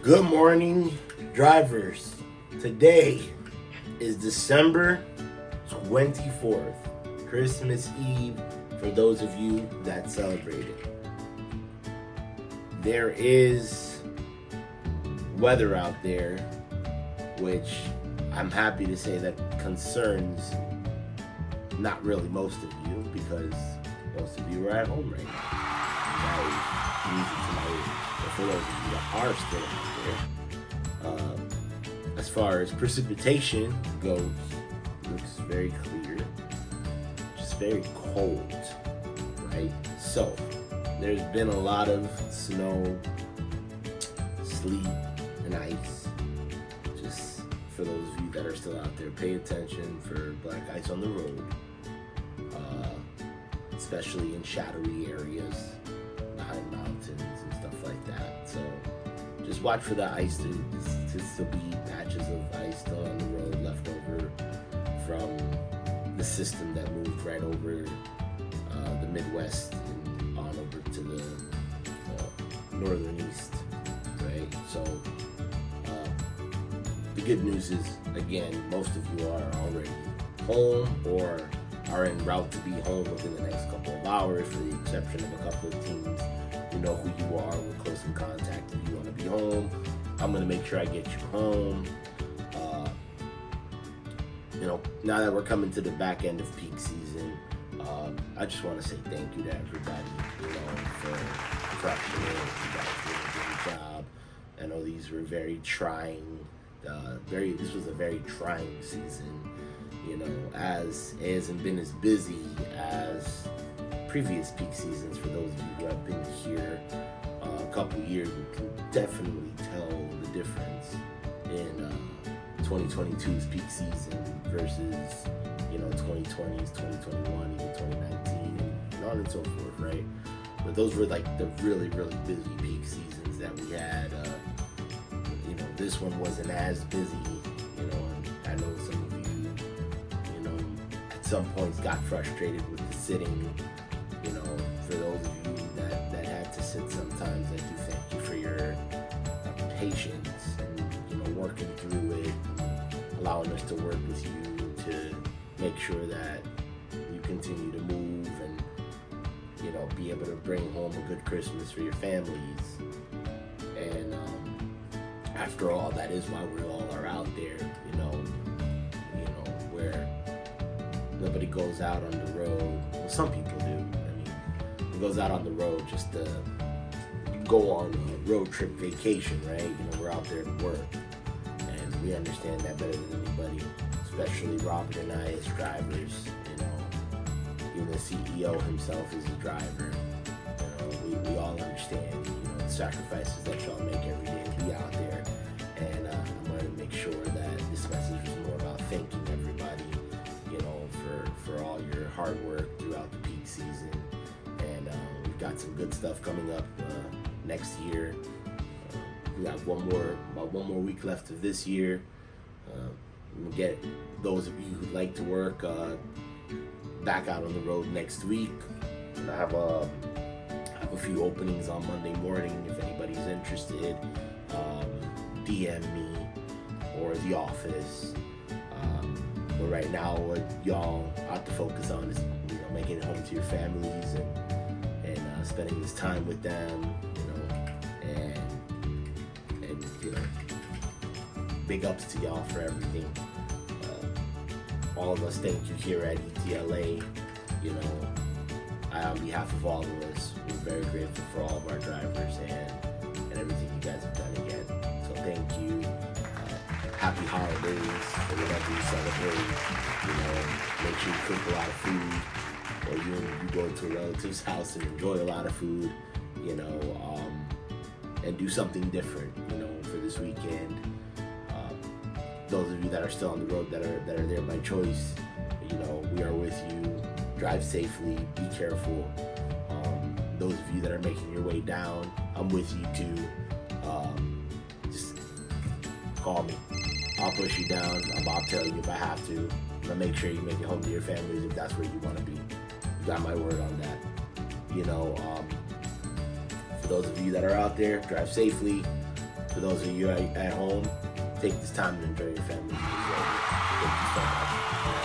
Good morning, drivers. Today is December 24th, Christmas Eve, for those of you that celebrate it. There is weather out there, which I'm happy to say that concerns not really most of you, because most of you are at home right now. That is music to my ears. But for those of you that are still out there, as far as precipitation goes, looks very clear, just very cold, right? So there's been a lot of snow, sleet, and ice. Just for those of you that are still out there, pay attention for black ice on the road, especially in shadowy areas behind mountains and stuff like that. So just watch for the ice to still be patches of ice still on the road left over from the system that moved right over the Midwest and on over to the northern east, right? So the good news is, again, most of you are already home or are en route to be home within the next couple of hours, for the exception of a couple of teams. You know who you are. We're close in contact. If you want to be home, I'm going to make sure I get you home. Now that we're coming to the back end of peak season, I just want to say thank you to everybody, for crushing it. You guys did a great job. I know these were very trying. This was a very trying season. As it hasn't been as busy as previous peak seasons. For those of you who have been here a couple years, you can definitely tell the difference in 2022's peak season versus 2020's, 2021, even 2019, and on and so forth, right? But those were like the really, really busy peak seasons that we had. This one wasn't as busy, and I know some of you, at some points got frustrated with the sitting. For those of you that had to sit sometimes, I do thank you for your patience and working through it, allowing us to work with you to make sure that you continue to move and be able to bring home a good Christmas for your families. And after all, that is why we all are out there, where nobody goes out on the road. Well, some people do. Goes out on the road just to go on a road trip vacation, right? We're out there to work, and we understand that better than anybody, especially Robert and I as drivers. Even the CEO himself is a driver. We all understand, the sacrifices that y'all make every day to be out there. And I wanted to make sure that this message was more about thanking everybody, for all your hard work throughout the peak season. And we've got some good stuff coming up next year. We got about one more week left of this year. We'll get those of you who'd like to work back out on the road next week. And I have a few openings on Monday morning. If anybody's interested, DM me or the office. But right now, what y'all have to focus on is making it home to your families and spending this time with them, and big ups to y'all for everything. All of us thank you here at ETLA. On behalf of all of us, we're very grateful for all of our drivers and everything you guys have done again. So thank you. Happy holidays for whatever you celebrate. Make sure you cook a lot of food, or you go to a relative's house and enjoy a lot of food, and do something different, for this weekend. Those of you that are still on the road, that are there by choice, we are with you. Drive safely, be careful. Those of you that are making your way down, I'm with you too. Just call me. I'll push you down. I'll tell you if I have to. I'm gonna make sure you make it home to your families if that's where you want to be. You got my word on that. For those of you that are out there, drive safely. For those of you at home, take this time to enjoy your family. Thank you so much.